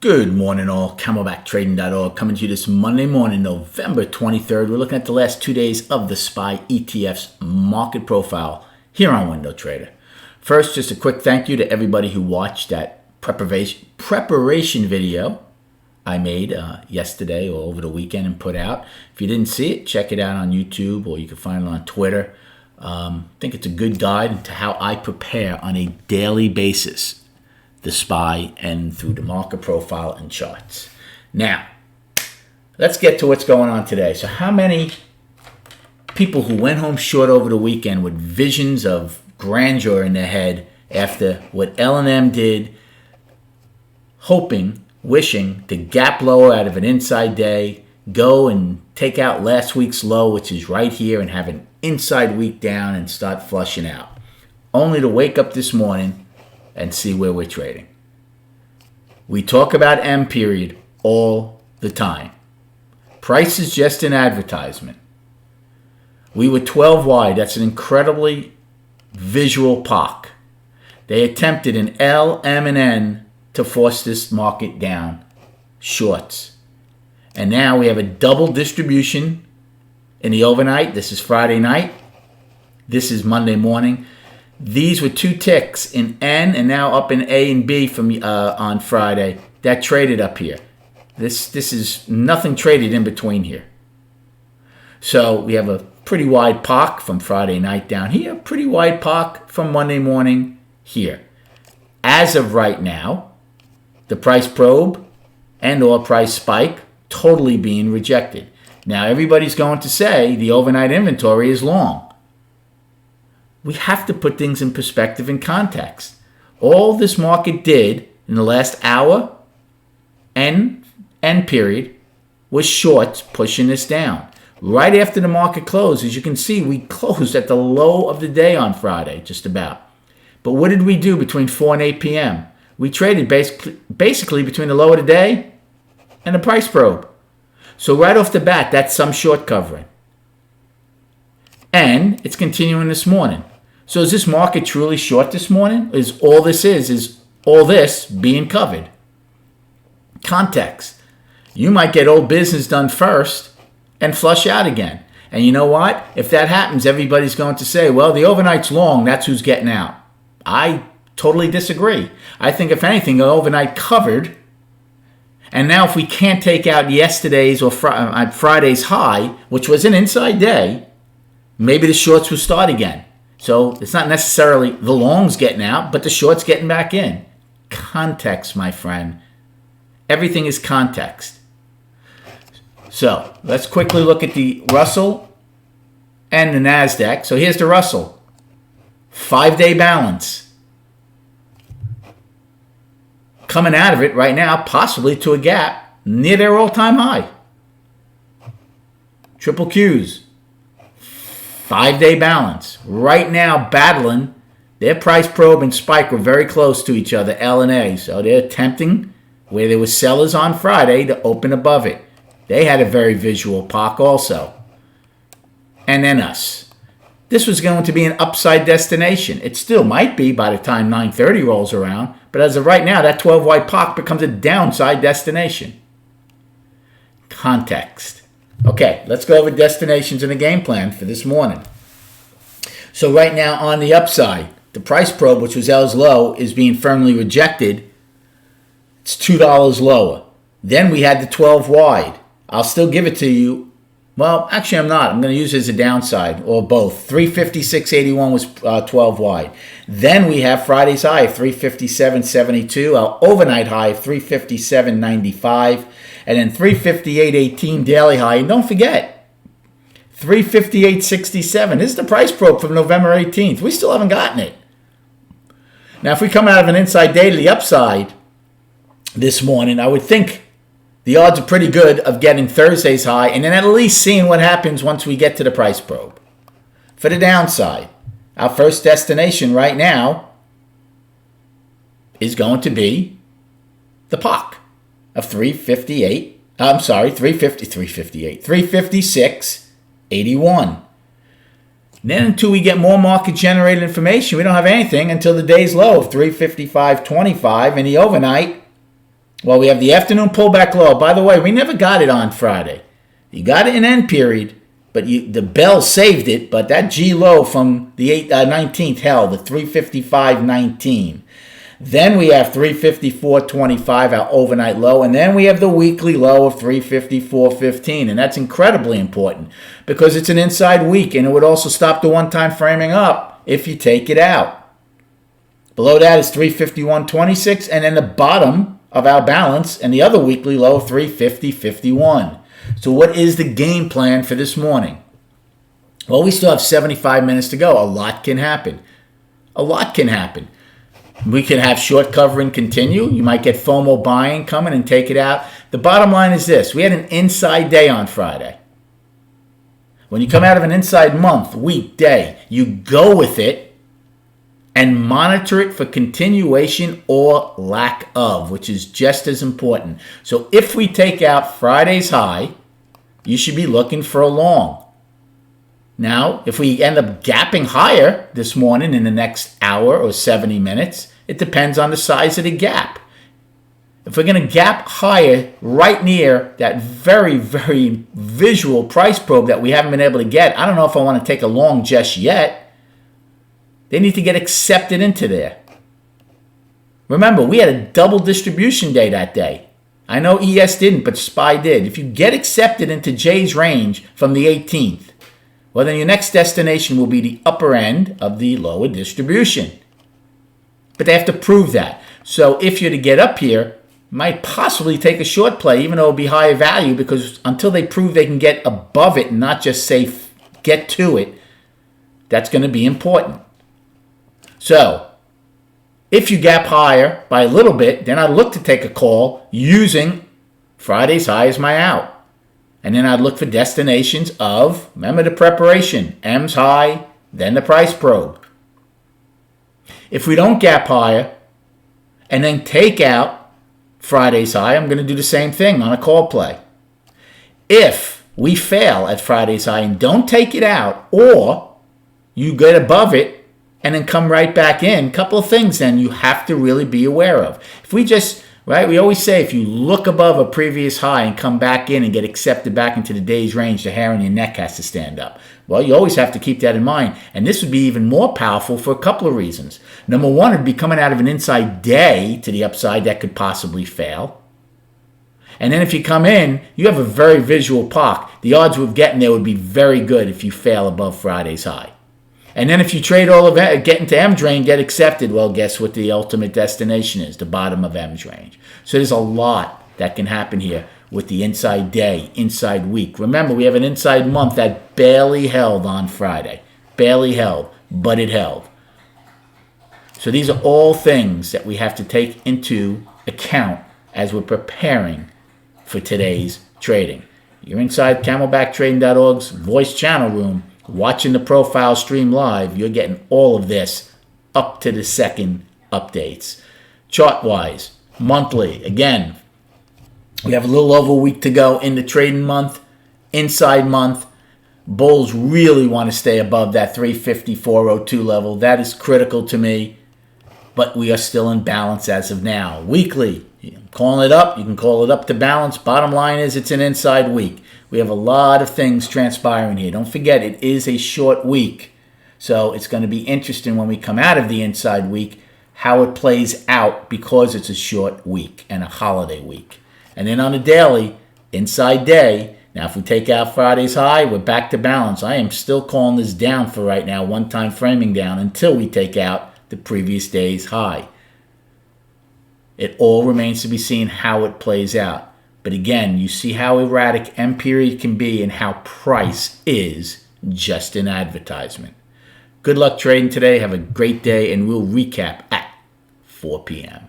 Good morning all, CamelbackTrading.org coming to you this Monday morning, November 23rd. We're looking at the last 2 days of the SPY ETF's market profile here on Window Trader. First, just a quick thank you to everybody who watched that preparation video I made yesterday or over the weekend and put out. If you didn't see it, check it out on YouTube or you can find it on Twitter. I think it's a good guide into how I prepare on a daily basis the SPY and through the market profile and charts. Now, let's get to what's going on today. So how many people who went home short over the weekend with visions of grandeur in their head after what L&M did, hoping, wishing to gap lower out of an inside day, go and take out last week's low, which is right here, and have an inside week down and start flushing out, only to wake up this morning and see where we're trading. We talk about M period all the time. Price is just an advertisement. We were 12 wide. That's an incredibly visual POC. They attempted an L, M, and N to force this market down shorts. And now we have a double distribution in the overnight. This is Friday night. This is Monday morning. These were two ticks in N and now up in A and B from on Friday that traded up here. This is nothing traded in between here. So we have a pretty wide POC from Friday night down here, pretty wide POC from Monday morning here. As of right now, the price probe and or price spike totally being rejected. Now everybody's going to say the overnight inventory is long. We have to put things in perspective and context. All this market did in the last hour and end period was shorts pushing this down. Right after the market closed, as you can see, we closed at the low of the day on Friday, just about. But what did we do between 4 and 8 p.m.? We traded basically between the low of the day and the price probe. So right off the bat, that's some short covering. And it's continuing this morning. So is this market truly short this morning? Is all this being covered? Context. You might get old business done first and flush out again. And you know what? If that happens, everybody's going to say, well, the overnight's long. That's who's getting out. I totally disagree. I think, if anything, an overnight covered. And now if we can't take out yesterday's or Friday's high, which was an inside day, maybe the shorts will start again. So it's not necessarily the longs getting out, but the shorts getting back in. Context, my friend. Everything is context. So let's quickly look at the Russell and the NASDAQ. So here's the Russell. 5-day balance. Coming out of it right now, possibly to a gap near their all-time high. Triple Qs. 5-day balance. Right now, battling. Their price probe and spike were very close to each other, L and A. So they're attempting, where there were sellers on Friday, to open above it. They had a very visual POC also. And then us. This was going to be an upside destination. It still might be by the time 9:30 rolls around. But as of right now, that 12-wide POC becomes a downside destination. Context. Okay, let's go over destinations and a game plan for this morning. So right now on the upside, the price probe, which was L's low, is being firmly rejected. It's $2 lower. Then we had the 12 wide. I'll still give it to you. Well, actually I'm not. I'm going to use it as a downside, or both. 356.81 was 12 wide. Then we have Friday's high of 357.72, our overnight high of 357.95. And then 358.18 daily high. And don't forget, 358.67. This is the price probe from November 18th. We still haven't gotten it. Now, if we come out of an inside day to the upside this morning, I would think the odds are pretty good of getting Thursday's high and then at least seeing what happens once we get to the price probe. For the downside, our first destination right now is going to be the POC. Of 356.81. Then until we get more market-generated information, we don't have anything until the day's low of 355.25 and the overnight Well, we have the afternoon pullback low. By the way, we never got it on Friday. You got it in end period, but the bell saved it. But that G low from the 19th held, the 355.19. Then we have 354.25, our overnight low. And then we have the weekly low of 354.15. And that's incredibly important because it's an inside week. And it would also stop the one-time framing up if you take it out. Below that is 351.26. And then the bottom of our balance and the other weekly low of 350.51. So what is the game plan for this morning? Well, we still have 75 minutes to go. A lot can happen. A lot can happen. We can have short covering continue. You might get FOMO buying coming and take it out. The bottom line is this. We had an inside day on Friday. When you come out of an inside month, week, day, you go with it and monitor it for continuation or lack of, which is just as important. So if we take out Friday's high, you should be looking for a long. Now, if we end up gapping higher this morning in the next hour or 70 minutes, it depends on the size of the gap. If we're going to gap higher right near that very, very visual price probe that we haven't been able to get, I don't know if I want to take a long just yet. They need to get accepted into there. Remember, we had a double distribution day that day. I know ES didn't, but SPY did. If you get accepted into J's range from the 18th, well, then your next destination will be the upper end of the lower distribution. But they have to prove that. So if you're to get up here, might possibly take a short play, even though it'll be higher value, because until they prove they can get above it and not just say get to it, that's going to be important. So if you gap higher by a little bit, then I'd look to take a call using Friday's high as my out. And then I'd look for destinations of, remember the preparation, M's high, then the price probe. If we don't gap higher and then take out Friday's high, I'm going to do the same thing on a call play. If we fail at Friday's high and don't take it out, or you get above it and then come right back in, a couple of things then you have to really be aware of. If we just, right, we always say if you look above a previous high and come back in and get accepted back into the day's range, the hair on your neck has to stand up. Well, you always have to keep that in mind. And this would be even more powerful for a couple of reasons. Number one, it would be coming out of an inside day to the upside that could possibly fail. And then if you come in, you have a very visual POC. The odds of getting there would be very good if you fail above Friday's high. And then if you trade all of it, get into M's range, get accepted, well, guess what the ultimate destination is? The bottom of M's range. So there's a lot that can happen here with the inside day, inside week. Remember, we have an inside month that barely held on Friday. Barely held, but it held. So these are all things that we have to take into account as we're preparing for today's trading. You're inside CamelbackTrading.org's voice channel room, watching the profile stream live. You're getting all of this up to the second updates. Chart-wise, monthly, again, we have a little over a week to go in the trading month, inside month. Bulls really want to stay above that 354.02 level. That is critical to me, but we are still in balance as of now. Weekly, calling it up, you can call it up to balance. Bottom line is it's an inside week. We have a lot of things transpiring here. Don't forget, it is a short week. So it's going to be interesting when we come out of the inside week, how it plays out because it's a short week and a holiday week. And then on the daily, inside day, now if we take out Friday's high, we're back to balance. I am still calling this down for right now, one-time framing down, until we take out the previous day's high. It all remains to be seen how it plays out. But again, you see how erratic M period can be and how price is just an advertisement. Good luck trading today. Have a great day, and we'll recap at 4 p.m.